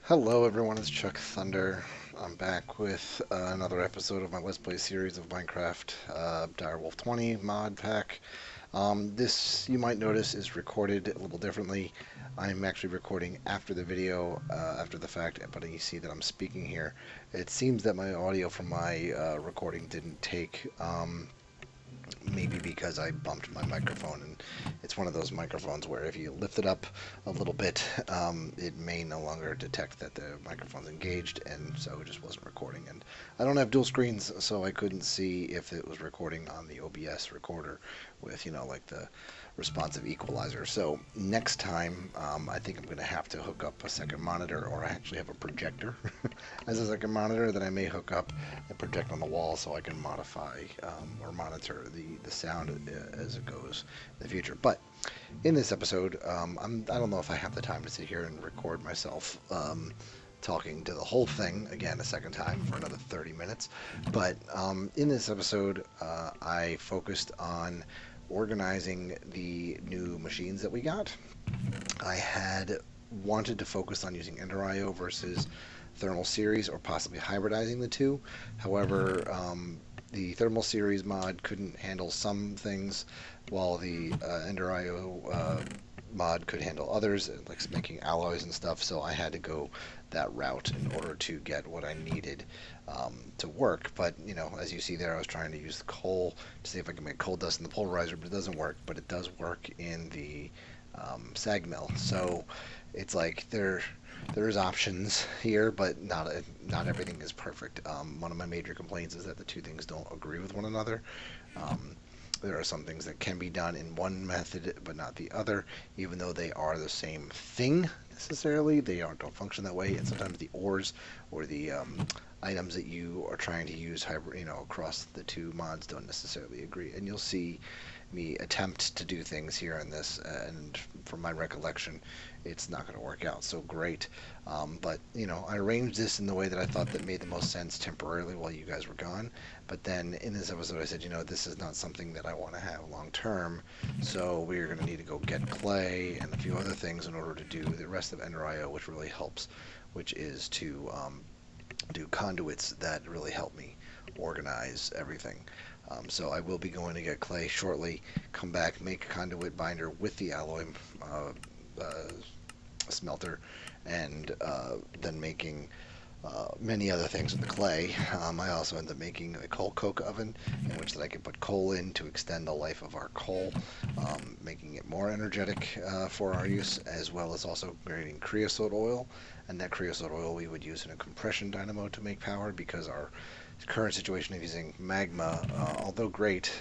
Hello everyone, it's Chuck Thunder. I'm back with another episode of my Let's Play series of Minecraft Direwolf20 Modpack. This, you might notice, is recorded a little differently. I'm actually recording after the video, after the fact, but you see that I'm speaking here. It seems that my audio from my recording didn't take, maybe because I bumped my microphone, and it's one of those microphones where if you lift it up a little bit, it may no longer detect that the microphone's engaged, and so it just wasn't recording. And I don't have dual screens, so I couldn't see if it was recording on the OBS recorder with, like the responsive equalizer. So next time, I think I'm going to have to hook up a second monitor, or I actually have a projector as a second monitor that I may hook up and project on the wall so I can modify or monitor the sound as it goes in the future. But in this episode, I don't know if I have the time to sit here and record myself talking to the whole thing again a second time for another 30 minutes. But in this episode, I focused on organizing the new machines that we got. I had wanted to focus on using Enderio versus thermal series, or possibly hybridizing the two. However, the thermal series mod couldn't handle some things, while the Enderio mod could handle others, like making alloys and stuff. So I had to go that route in order to get what I needed to work. But as you see there, I was trying to use the coal to see if I can make coal dust in the pulverizer, but it doesn't work. But it does work in the sag mill. So it's like there's options here, but not everything is perfect. One of my major complaints is that the two things don't agree with one another. Um, there are some things that can be done in one method but not the other, even though they are the same thing necessarily. They don't function that way, and sometimes the ores or the items that you are trying to use across the two mods don't necessarily agree. And you'll see me attempt to do things here in this, and from my recollection, it's not going to work out so great. But I arranged this in the way that I thought that made the most sense temporarily while you guys were gone. But then in this episode, I said, this is not something that I want to have long term. So we're going to need to go get clay and a few other things in order to do the rest of Enderio, which really helps, which is to do conduits that really help me organize everything. So I will be going to get clay shortly, come back, make a conduit binder with the alloy uh, smelter, and then making many other things with the clay. I also end up making a coal coke oven in which that I can put coal in to extend the life of our coal, making it more energetic for our use, as well as also creating creosote oil. And that creosote oil we would use in a compression dynamo to make power, because our current situation of using magma, although great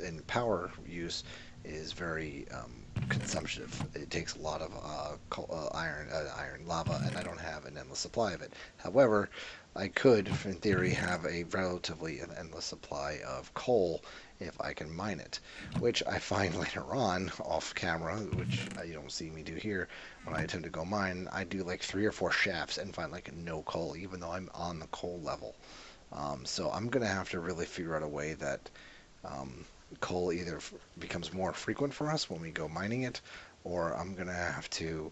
in power use, is very consumptive. It takes a lot of iron lava, and I don't have an endless supply of it. However, I could, in theory, have a relatively endless supply of coal if I can mine it, which I find later on off camera, which you don't see me do here. When I attempt to go mine, I do like 3 or 4 shafts and find like no coal, even though I'm on the coal level. So I'm gonna have to really figure out a way that coal either becomes more frequent for us when we go mining it, or I'm gonna have to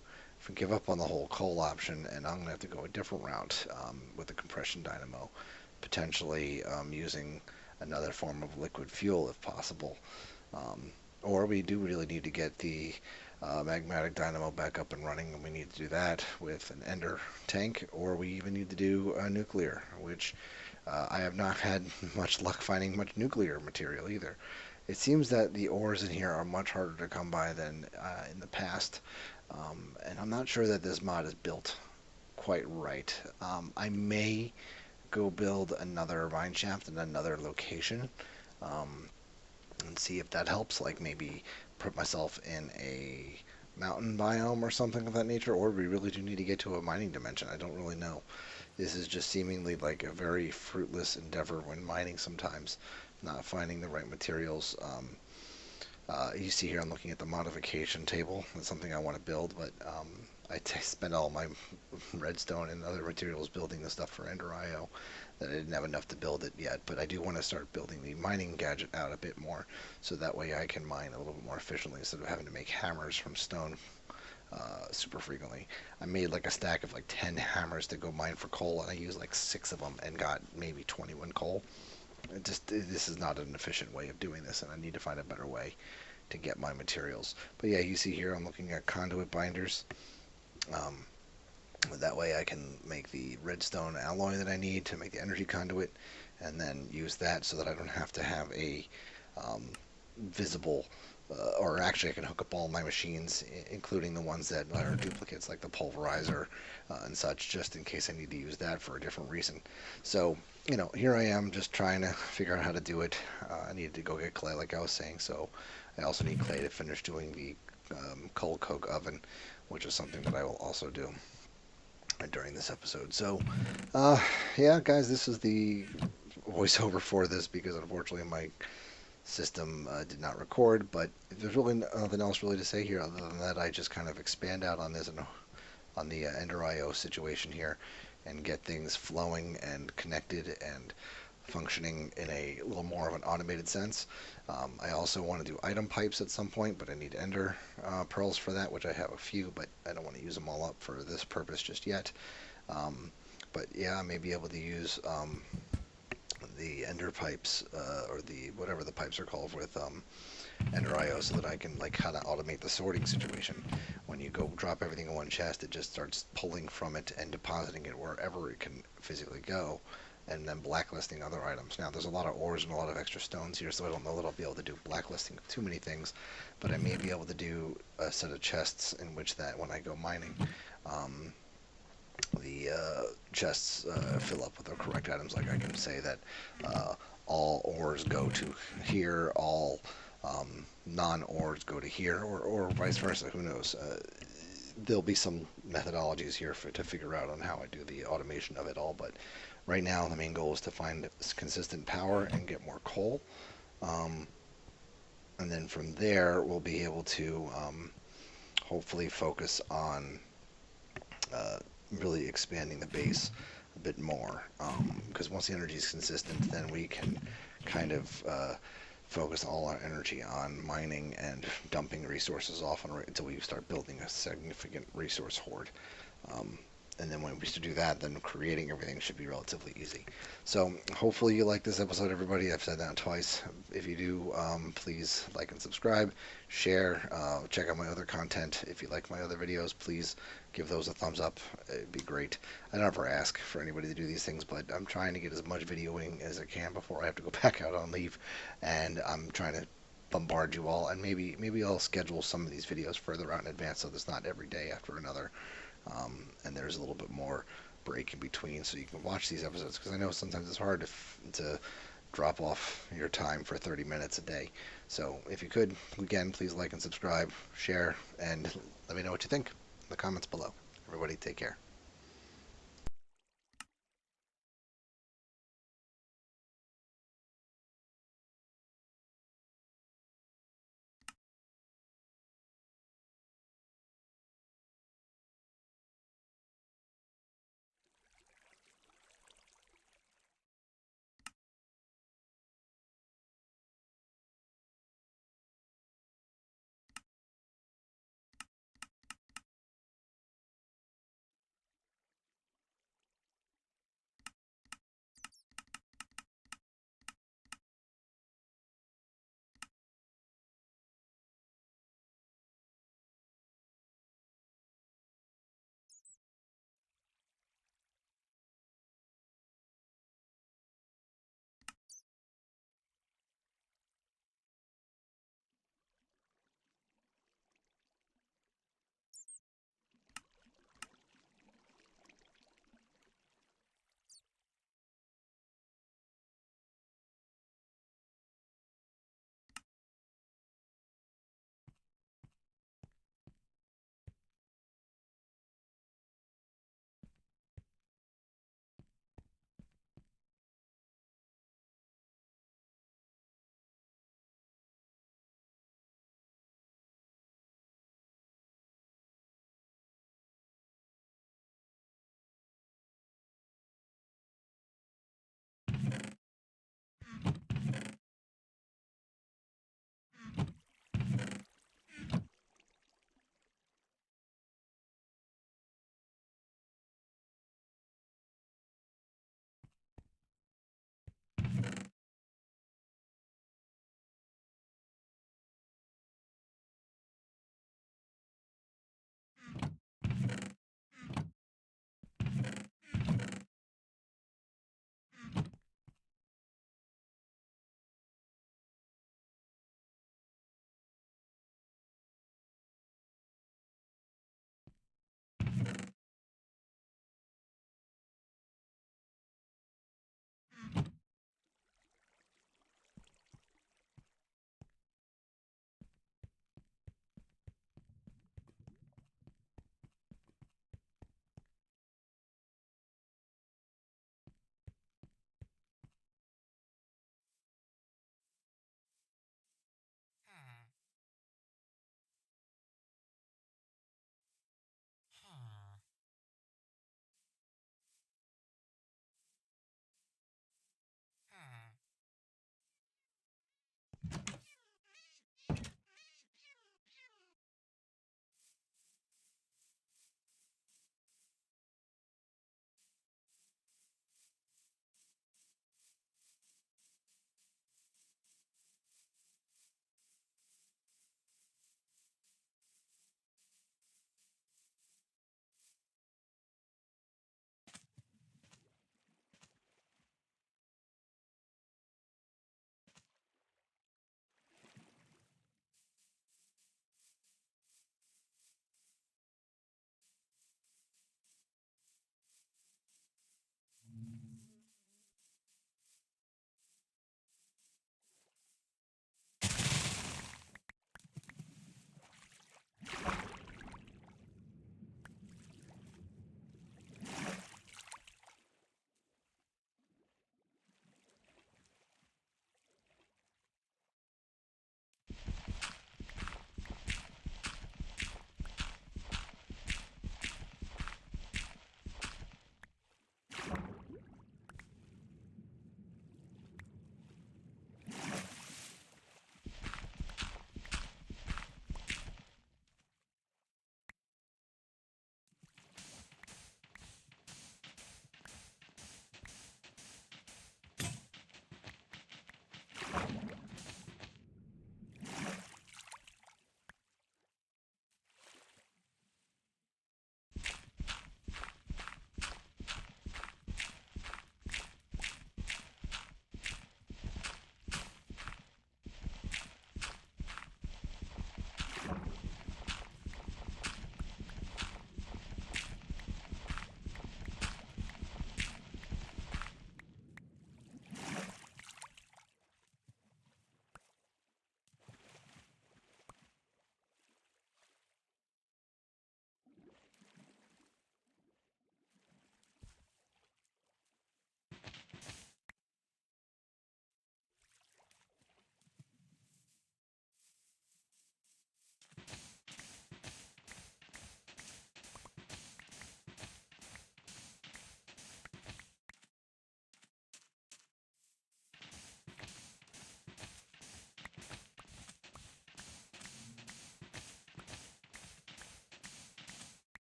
give up on the whole coal option, and I'm gonna have to go a different route with the compression dynamo, potentially using another form of liquid fuel if possible. Or we do really need to get the magmatic dynamo back up and running, and we need to do that with an ender tank, or we even need to do a nuclear, which I have not had much luck finding much nuclear material either. It seems that the ores in here are much harder to come by than in the past, and I'm not sure that this mod is built quite right. I may go build another mine shaft in another location, and see if that helps, like maybe put myself in a mountain biome or something of that nature, or we really do need to get to a mining dimension. I don't really know. This is just seemingly like a very fruitless endeavor when mining sometimes, not finding the right materials. You see here I'm looking at the modification table. That's something I want to build, but I spent all my redstone and other materials building the stuff for Enderio that I didn't have enough to build it yet. But I do want to start building the mining gadget out a bit more, so that way I can mine a little bit more efficiently instead of having to make hammers from stone super frequently. I made like a stack of like 10 hammers to go mine for coal, and I used like 6 of them and got maybe 21 coal. This is not an efficient way of doing this, and I need to find a better way to get my materials. But yeah, you see here I'm looking at conduit binders. Um, that way I can make the redstone alloy that I need to make the energy conduit, and then use that so that I don't have to have a um, visible, or actually I can hook up all my machines, including the ones that are duplicates, like the pulverizer and such, just in case I need to use that for a different reason. So, here I am just trying to figure out how to do it. I needed to go get clay, like I was saying, so I also need clay to finish doing the coal coke oven, which is something that I will also do during this episode. So, yeah, guys, this is the voiceover for this because unfortunately my system did not record, but there's really nothing else really to say here other than that I just kind of expand out on this and on the Enderio situation here and get things flowing and connected and functioning in a little more of an automated sense. I also want to do item pipes at some point, but I need Ender pearls for that, which I have a few, but I don't want to use them all up for this purpose just yet. But yeah, I may be able to use the Ender pipes, or the whatever the pipes are called with Enderio, so that I can like kind of automate the sorting situation. When you go drop everything in one chest, it just starts pulling from it and depositing it wherever it can physically go, and then blacklisting other items. Now, there's a lot of ores and a lot of extra stones here, so I don't know that I'll be able to do blacklisting of too many things, but I may be able to do a set of chests in which that when I go mining, the chests fill up with the correct items. Like I can say that all ores go to here, all non-ores go to here, or vice versa. Who knows? There'll be some methodologies here to figure out on how I do the automation of it all. But right now, the main goal is to find consistent power and get more coal. Um, and then from there, we'll be able to hopefully focus on uh, really expanding the base a bit more. Because once the energy is consistent, then we can kind of focus all our energy on mining and dumping resources off until we start building a significant resource hoard. Um, and then when we start to do that, then creating everything should be relatively easy. So hopefully you like this episode, everybody. I've said that twice. If you do, please like and subscribe, share, check out my other content. If you like my other videos, please give those a thumbs up. It'd be great. I don't ever ask for anybody to do these things, but I'm trying to get as much videoing as I can before I have to go back out on leave, and I'm trying to bombard you all, and maybe I'll schedule some of these videos further out in advance so there's not every day after another. And there's a little bit more break in between so you can watch these episodes, because I know sometimes it's hard to drop off your time for 30 minutes a day. So if you could, again, please like and subscribe, share, and let me know what you think in the comments below. Everybody take care.